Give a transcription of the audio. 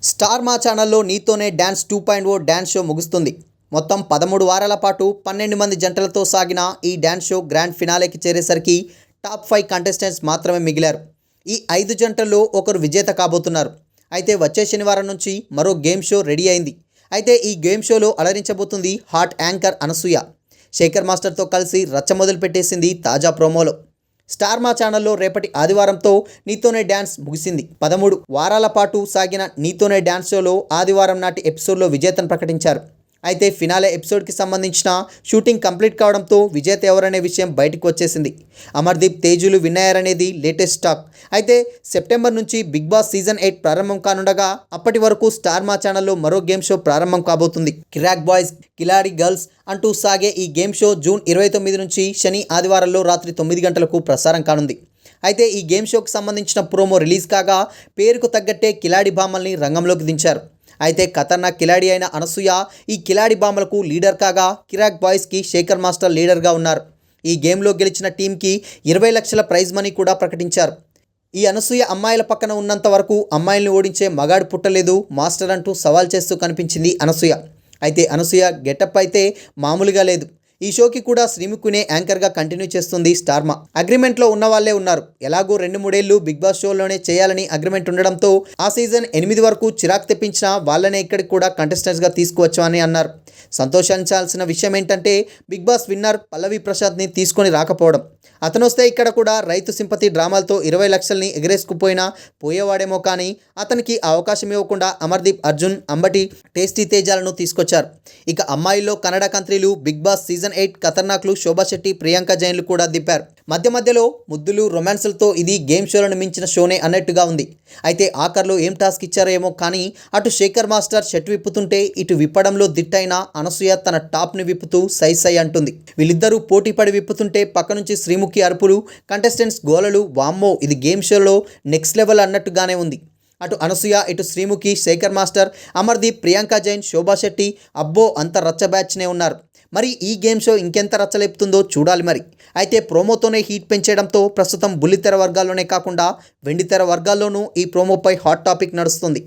Star మా ఛానల్లో నీతోనే డ్యాన్స్ 2.0 డ్యాన్స్ షో ముగుస్తుంది. మొత్తం 13 వారాల పాటు 12 మంది జంటలతో సాగిన ఈ డ్యాన్స్ షో గ్రాండ్ ఫినాలేకి చేరేసరికి టాప్ 5 కంటెస్టెంట్స్ మాత్రమే మిగిలారు. ఈ 5 జంటల్లో ఒకరు విజేత కాబోతున్నారు. అయితే వచ్చే శనివారం నుంచి మరో గేమ్ షో రెడీ అయింది. అయితే ఈ గేమ్ షోలో అలరించబోతుంది హాట్ యాంకర్ అనసూయ. శేఖర్ మాస్టర్తో కలిసి రచ్చ మొదలు పెట్టేసింది తాజా ప్రోమోలో. స్టార్ మా ఛానల్లో రేపటి ఆదివారంతో నీతోనే డ్యాన్స్ ముగిసింది. 13 వారాల పాటు సాగిన నీతోనే డ్యాన్స్ షోలో ఆదివారం నాటి ఎపిసోడ్లో విజేతను ప్రకటించారు. అయితే ఫినాలే ఎపిసోడ్కి సంబంధించిన షూటింగ్ కంప్లీట్ కావడంతో విజేత ఎవరనే విషయం బయటకు వచ్చేసింది. అమర్దీప్, తేజులు విన్ అయ్యారనేది లేటెస్ట్ టాక్. అయితే సెప్టెంబర్ నుంచి బిగ్ బాస్ సీజన్ 8 ప్రారంభం కానుండగా అప్పటి వరకు స్టార్ మా ఛానల్లో మరో గేమ్ షో ప్రారంభం కాబోతుంది. కిరాక్ బాయ్స్, కిలాడి గర్ల్స్ అంటూ సాగే ఈ గేమ్ షో జూన్ 29 నుంచి శని, ఆదివారాల్లో రాత్రి 9 గంటలకు ప్రసారం కానుంది. అయితే ఈ గేమ్ షోకి సంబంధించిన ప్రోమో రిలీజ్ కాగా పేరుకు తగ్గట్టే కిలాడి భామల్ని రంగంలోకి దించారు. అయితే ఖతర్నాక్ కిలాడి అయిన అనసూయ ఈ కిలాడి భామలకు లీడర్ కాగా, కిరాక్ బాయ్స్కి శేఖర్ మాస్టర్ లీడర్గా ఉన్నారు. ఈ గేమ్లో గెలిచిన టీంకి 20 లక్షల ప్రైజ్ మనీ కూడా ప్రకటించారు. ఈ అనసూయ అమ్మాయిల పక్కన ఉన్నంత వరకు అమ్మాయిల్ని ఓడించే మగాడు పుట్టలేదు మాస్టర్ అంటూ సవాల్ చేస్తూ కనిపించింది అనసూయ. అయితే అనసూయ గెటప్ అయితే మామూలుగా లేదు. ఈ షోకి కూడా శ్రీముఖినే యాంకర్గా కంటిన్యూ చేస్తుంది స్టార్మా. అగ్రిమెంట్లో ఉన్న వాళ్ళే ఉన్నారు. ఎలాగో 2-3 ఏళ్ళు బిగ్ బాస్ షోలోనే చేయాలని అగ్రిమెంట్ ఉండడంతో ఆ సీజన్ 8 వరకు చిరాకు తెప్పించిన వాళ్ళనే ఇక్కడికి కూడా కంటెస్టెంట్స్గా తీసుకువచ్చామని అన్నారు. సంతోషించాల్సిన విషయం ఏంటంటే బిగ్ బాస్ విన్నర్ పల్లవి ప్రసాద్ని తీసుకొని రాకపోవడం. అతను వస్తే ఇక్కడ కూడా రైతు సింపతి డ్రామాలతో 20 లక్షల్ని ఎగరేసుకుపోయినా పోయేవాడేమో, కానీ అతనికి అవకాశం ఇవ్వకుండా అమర్దీప్, అర్జున్, అంబటి, టేస్టీ తేజాలను తీసుకొచ్చారు. ఇక అమ్మాయిల్లో Kannada కంత్రీలు, big Boss season 8 ఖతర్నాక్లు Shobha Shetty, Priyanka జైన్లు కూడా దింపారు. మధ్యలో ముద్దులు, రొమాన్సులతో ఇది గేమ్ షోలను మించిన షోనే అన్నట్టుగా ఉంది. అయితే ఆఖర్లో ఏం టాస్క్ ఇచ్చారో ఏమో, కానీ అటు శేఖర్ మాస్టర్ షర్ట్ విప్పుతుంటే ఇటు విప్పడంలో దిట్టైన అనసూయ తన టాప్ని విప్పుతూ సై సై అంటుంది. వీళ్ళిద్దరూ పోటీపడి విప్పుతుంటే పక్క నుంచి శ్రీముఖి అరుపులు, కంటెస్టెంట్స్ గోలలు. వామ్మో, ఇది గేమ్ షోలో నెక్స్ట్ లెవెల్ అన్నట్టుగానే ఉంది. అటు అనసూయ, ఇటు శ్రీముఖి, శేఖర్ మాస్టర్, అమర్దీప్, ప్రియాంక జైన్, శోభా శెట్టి, అబ్బో అంత రచ్చ బ్యాచ్నే ఉన్నారు. మరి ఈ గేమ్ షో ఇంకెంత రచ్చలేపుతుందో చూడాలి మరి. అయితే ప్రోమోతోనే హీట్ పెంచేయడంతో ప్రస్తుతం బుల్లితెర వర్గాల్లోనే కాకుండా వెండితెర వర్గాల్లోనూ ఈ ప్రోమోపై హాట్ టాపిక్ నడుస్తుంది.